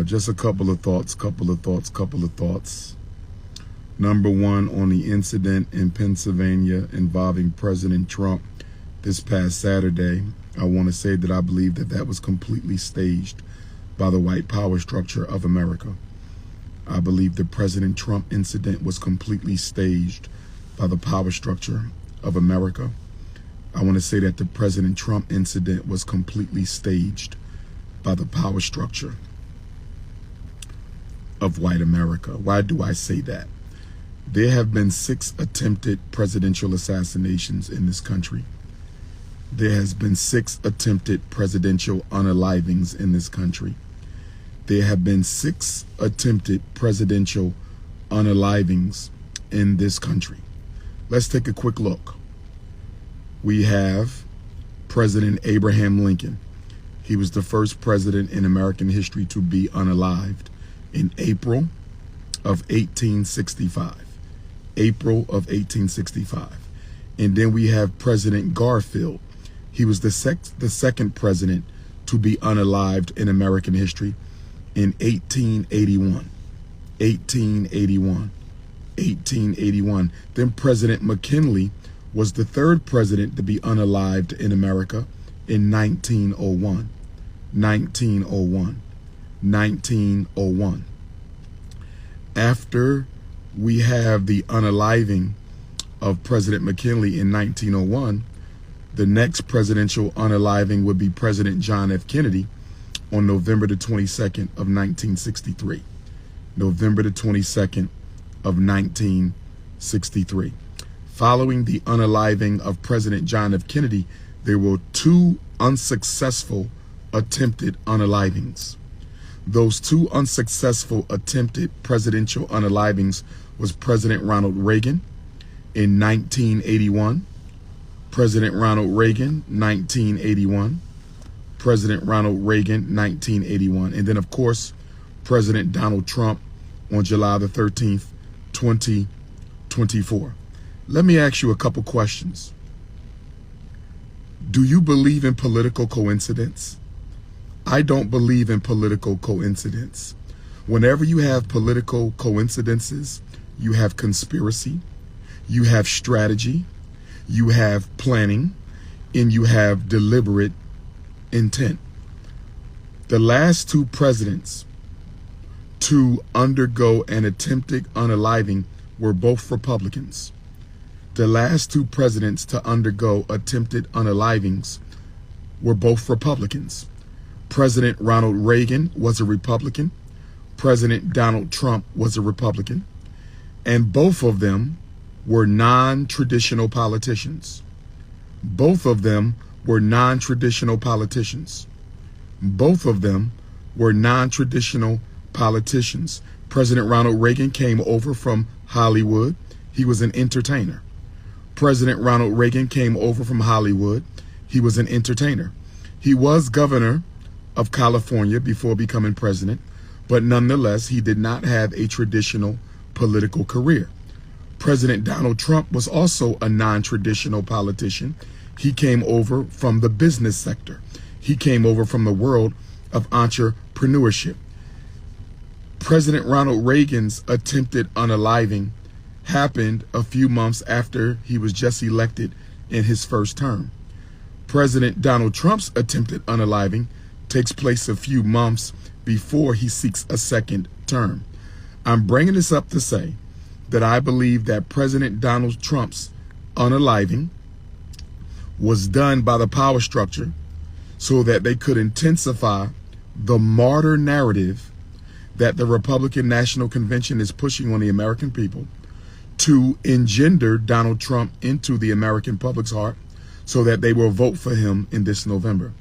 Just a couple of thoughts. Number one, on the incident in Pennsylvania involving President Trump this past Saturday, I want to say that I believe that that was completely staged by the white power structure of America. I believe the President Trump incident was completely staged by the power structure of America. I want to say that the President Trump incident was completely staged by the power structure of white America. Why do I say that? There have been 6 attempted presidential assassinations in this country. There has been 6 attempted presidential unalivings in this country. There have been 6 attempted presidential unalivings in this country. Let's take a quick look. We have President Abraham Lincoln. He was the first president in American history to be unalived in April of 1865. April of 1865. And then we have President Garfield. He was the second president to be unalived in American history in 1881. 1881. Then President McKinley was the third president to be unalived in America in 1901. 1901. After we have the unaliving of President McKinley in 1901, the next presidential unaliving would be President John F. Kennedy on November the 22nd of 1963. November the 22nd of 1963. Following the unaliving of President John F. Kennedy, there were 2 unsuccessful attempted unalivings. Those 2 unsuccessful attempted presidential unalivings was President Ronald Reagan in 1981. President Ronald Reagan, 1981. President Ronald Reagan, 1981. And then, of course, President Donald Trump on July the 13th, 2024. Let me ask you a couple questions. Do you believe in political coincidence? I don't believe in political coincidence. Whenever you have political coincidences, you have conspiracy, you have strategy, you have planning, and you have deliberate intent. The last 2 presidents to undergo an attempted unaliving were both Republicans. The last 2 presidents to undergo attempted unalivings were both Republicans. President Ronald Reagan was a Republican. President Donald Trump was a Republican. And both of them were non-traditional politicians. Both of them were non-traditional politicians. Both of them were non-traditional politicians. President Ronald Reagan came over from Hollywood. He was an entertainer. President Ronald Reagan came over from Hollywood. He was an entertainer. He was governor of California before becoming president, but nonetheless, he did not have a traditional political career. President Donald Trump was also a non-traditional politician. He came over from the business sector. He came over from the world of entrepreneurship. President Ronald Reagan's attempted unaliving happened a few months after he was just elected in his first term. President Donald Trump's attempted unaliving takes place a few months before he seeks a second term. I'm bringing this up to say that I believe that President Donald Trump's unaliving was done by the power structure so that they could intensify the martyr narrative that the Republican National Convention is pushing on the American people to engender Donald Trump into the American public's heart so that they will vote for him in this November.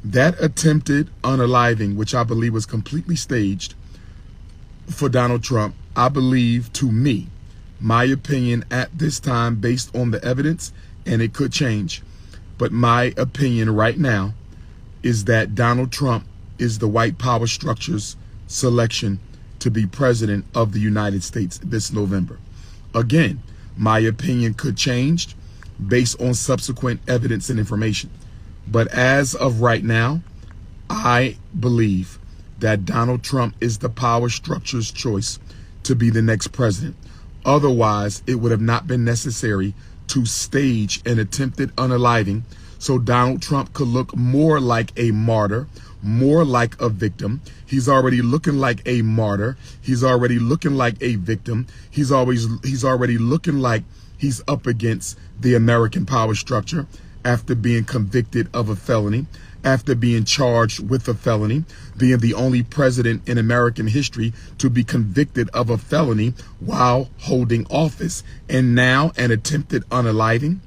That attempted unaliving, which I believe was completely staged for Donald Trump, I believe, to me, my opinion at this time based on the evidence, and it could change, but my opinion right now is that Donald Trump is the white power structure's selection to be president of the United States this November. Again, my opinion could change based on subsequent evidence and information. But as of right now, I believe that Donald Trump is the power structure's choice to be the next president. Otherwise, it would have not been necessary to stage an attempted unaliving so Donald Trump could look more like a martyr, more like a victim. He's already looking like a martyr. He's already looking like a victim. He's already looking like he's up against the American power structure after being convicted of a felony, after being charged with a felony, being the only president in American history to be convicted of a felony while holding office. And now an attempted unaliving,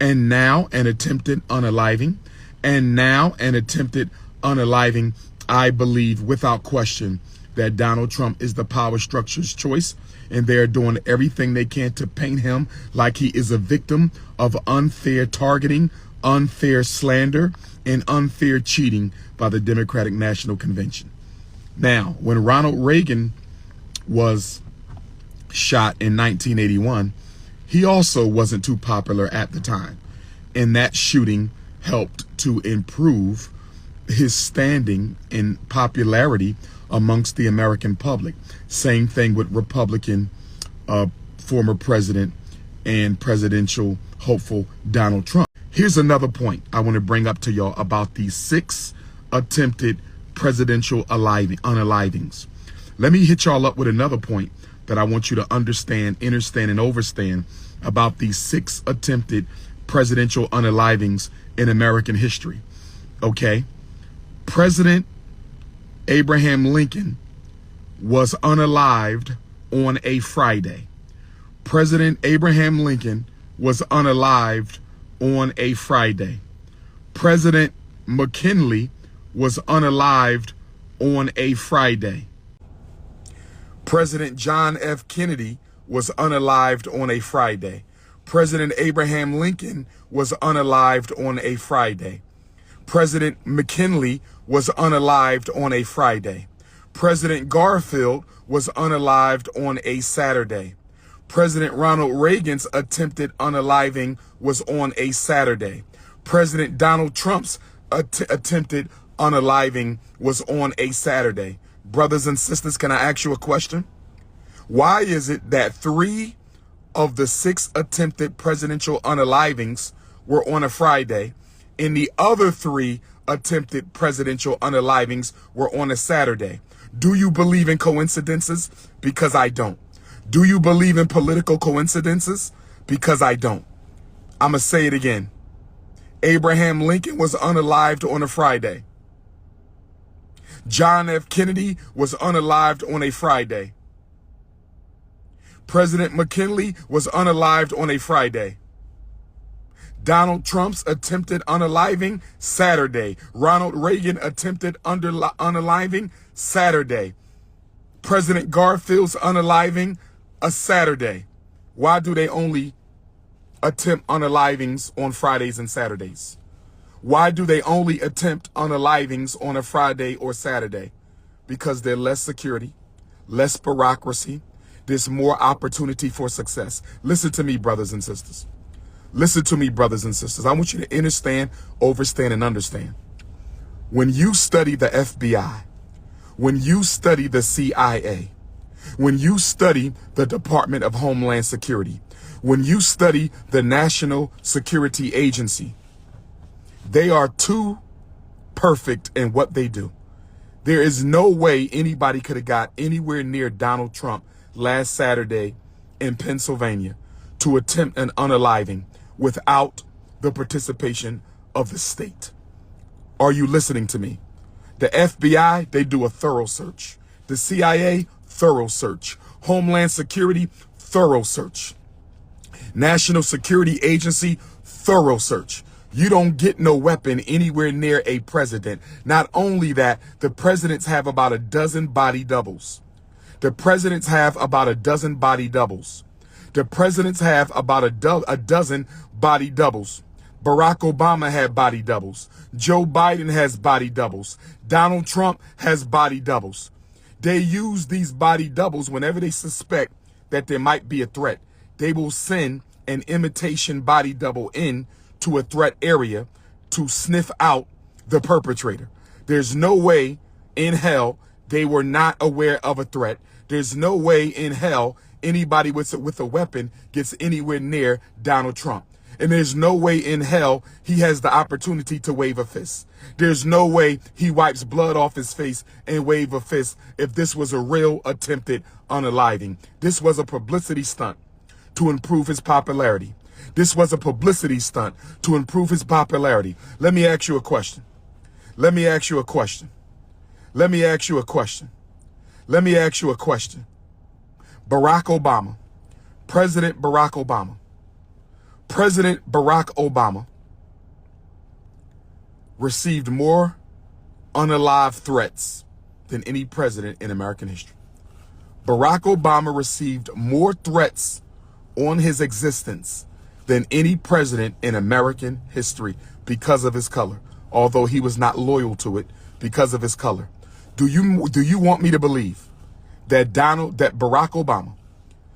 and now an attempted unaliving, and now an attempted unaliving. I believe without question that Donald Trump is the power structure's choice, and they're doing everything they can to paint him like he is a victim of unfair targeting, unfair slander, and unfair cheating by the Democratic National Convention. Now, when Ronald Reagan was shot in 1981, he also wasn't too popular at the time. And that shooting helped to improve his standing in popularity amongst the American public. Same thing with Republican former president and presidential hopeful Donald Trump. Here's another point I want to bring up to y'all about these 6 attempted presidential unalivings. Let me hit y'all up with another point that I want you to understand, understand, and overstand about these 6 attempted presidential unalivings in American history. Okay? President Abraham Lincoln was unalived on a Friday. President Abraham Lincoln was unalived on a Friday. President McKinley was unalived on a Friday. President John F. Kennedy was unalived on a Friday. President Abraham Lincoln was unalived on a Friday. President McKinley was unalived on a Friday. President Garfield was unalived on a Saturday. President Ronald Reagan's attempted unaliving was on a Saturday. President Donald Trump's attempted unaliving was on a Saturday. Brothers and sisters, can I ask you a question? Why is it that 3 of the 6 attempted presidential unalivings were on a Friday, and the other 3 attempted presidential unalivings were on a Saturday? Do you believe in coincidences? Because I don't. Do you believe in political coincidences? Because I don't. I'm going to say it again. Abraham Lincoln was unalived on a Friday. John F. Kennedy was unalived on a Friday. President McKinley was unalived on a Friday. Donald Trump's attempted unaliving, Saturday. Ronald Reagan attempted unaliving, Saturday. President Garfield's unaliving, a Saturday. Why do they only attempt unalivings on Fridays and Saturdays? Why do they only attempt unalivings on a Friday or Saturday? Because there's less security, less bureaucracy. There's more opportunity for success. Listen to me, brothers and sisters. Listen to me, brothers and sisters. I want you to understand, overstand, and understand. When you study the FBI, when you study the CIA, when you study the Department of Homeland Security, when you study the National Security Agency, they are too perfect in what they do. There is no way anybody could have got anywhere near Donald Trump last Saturday in Pennsylvania to attempt an unaliving without the participation of the state. Are you listening to me? The FBI, they do a thorough search. The CIA, thorough search. Homeland Security, thorough search. National Security Agency, thorough search. You don't get no weapon anywhere near a president. Not only that, the presidents have about a dozen body doubles. The presidents have about a dozen body doubles. The presidents have about a dozen body doubles. Barack Obama had body doubles. Joe Biden has body doubles. Donald Trump has body doubles. They use these body doubles whenever they suspect that there might be a threat. They will send an imitation body double in to a threat area to sniff out the perpetrator. There's no way in hell They were not aware of a threat. There's no way in hell anybody with a weapon gets anywhere near Donald Trump. And there's no way in hell he has the opportunity to wave a fist. There's no way he wipes blood off his face and wave a fist if this was a real attempted unaliving. This was a publicity stunt to improve his popularity. This was a publicity stunt to improve his popularity. Let me ask you a question. Let me ask you a question. Let me ask you a question. Let me ask you a question. Barack Obama, President Barack Obama, President Barack Obama received more unalive threats than any president in American history. Barack Obama received more threats on his existence than any president in American history because of his color, although he was not loyal to it because of his color. Do you want me to believe that Barack Obama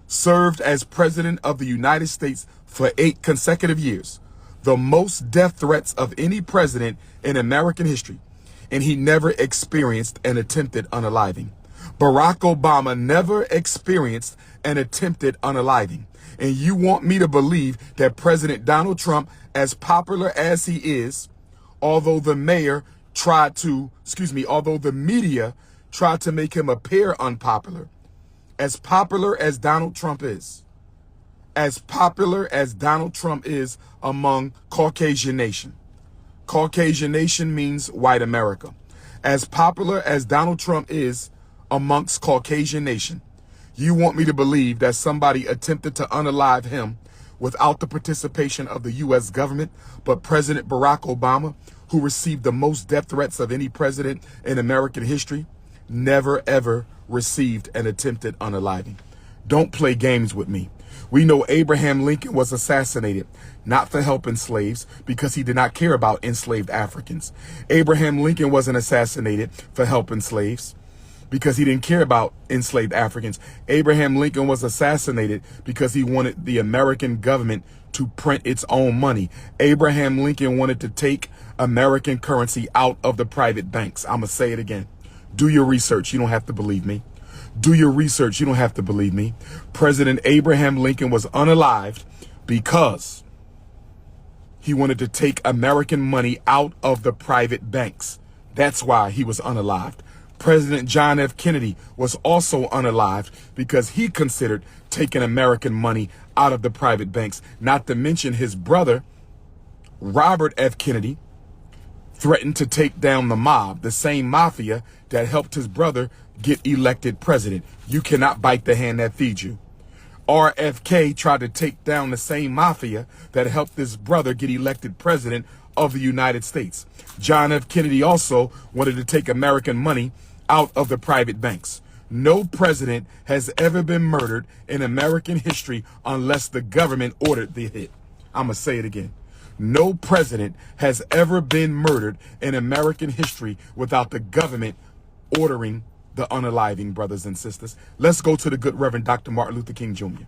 served as president of the United States for 8 consecutive years, the most death threats of any president in American history, and he never experienced an attempted unaliving? Barack Obama never experienced an attempted unaliving. And you want me to believe that President Donald Trump, as popular as he is, although the media tried to make him appear unpopular, as popular as Donald Trump is, among Caucasian nation. Caucasian nation means white America. As popular as Donald Trump is amongst Caucasian nation, you want me to believe that somebody attempted to unalive him without the participation of the U.S. government, but President Barack Obama, who received the most death threats of any president in American history, never ever received an attempted unaliving. Don't play games with me. We know Abraham Lincoln was assassinated, not for helping slaves, because he did not care about enslaved Africans. Abraham Lincoln wasn't assassinated for helping slaves, because he didn't care about enslaved Africans. Abraham Lincoln was assassinated because he wanted the American government to print its own money. Abraham Lincoln wanted to take American currency out of the private banks. I'm going to say it again. Do your research. You don't have to believe me. Do your research. You don't have to believe me. President Abraham Lincoln was unalived because he wanted to take American money out of the private banks. That's why he was unalived. President John F. Kennedy was also unalived because he considered taking American money out of the private banks. Not to mention his brother, Robert F. Kennedy, threatened to take down the mob, the same mafia that helped his brother get elected president. You cannot bite the hand that feeds you. RFK tried to take down the same mafia that helped his brother get elected president of the United States. John F. Kennedy also wanted to take American money out of the private banks. No president has ever been murdered in American history unless the government ordered the hit. I'm going to say it again. No president has ever been murdered in American history without the government ordering the unaliving, brothers and sisters. Let's go to the good Reverend Dr. Martin Luther King Jr.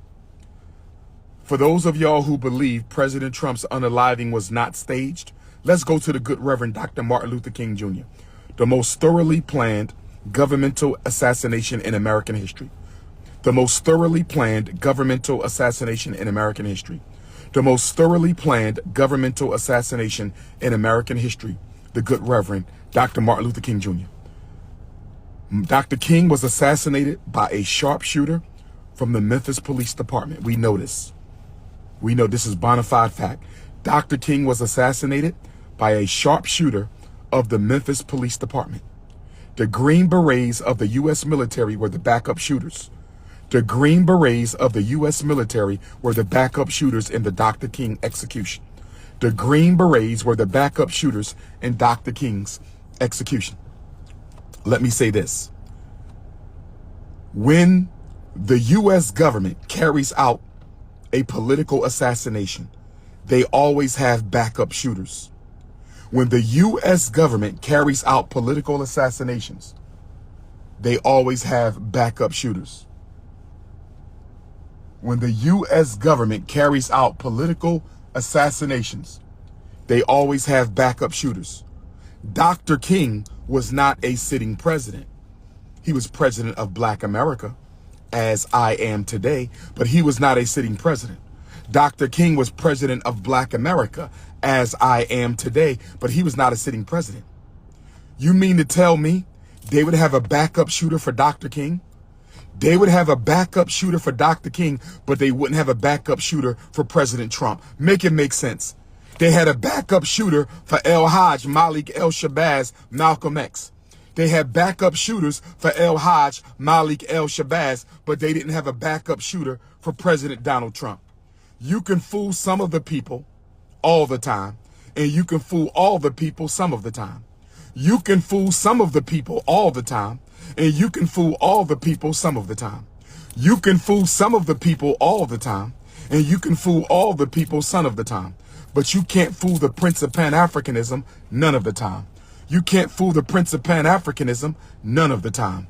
For those of y'all who believe President Trump's unaliving was not staged, let's go to the good Reverend Dr. Martin Luther King Jr., the most thoroughly planned governmental assassination in American history. The most thoroughly planned governmental assassination in American history. The most thoroughly planned governmental assassination in American history. The good Reverend Dr. Martin Luther King Jr. Dr. King was assassinated by a sharpshooter from the Memphis Police Department. We know this. We know this is bona fide fact. Dr. King was assassinated by a sharpshooter of the Memphis Police Department. The Green Berets of the U.S. military were the backup shooters. The Green Berets of the U.S. military were the backup shooters in the Dr. King execution. The Green Berets were the backup shooters in Dr. King's execution. Let me say this. When the U.S. government carries out a political assassination, they always have backup shooters. When the U.S. government carries out political assassinations, they always have backup shooters. When the U.S. government carries out political assassinations, they always have backup shooters. Dr. King was not a sitting president. He was president of Black America, as I am today, but he was not a sitting president. Dr. King was president of Black America, as I am today, but he was not a sitting president. You mean to tell me they would have a backup shooter for Dr. King? They would have a backup shooter for Dr. King, but they wouldn't have a backup shooter for President Trump. Make it make sense. They had a backup shooter for El Hajj, Malik El Shabazz, Malcolm X. They had backup shooters for El Hajj, Malik El Shabazz, but they didn't have a backup shooter for President Donald Trump. You can fool some of the people all the time, and you can fool all the people some of the time. You can fool some of the people all the time, and you can fool all the people some of the time. You can fool some of the people all the time, and you can fool all the people some of the time. But you can't fool the Prince of Pan-Africanism none of the time. You can't fool the Prince of Pan-Africanism none of the time.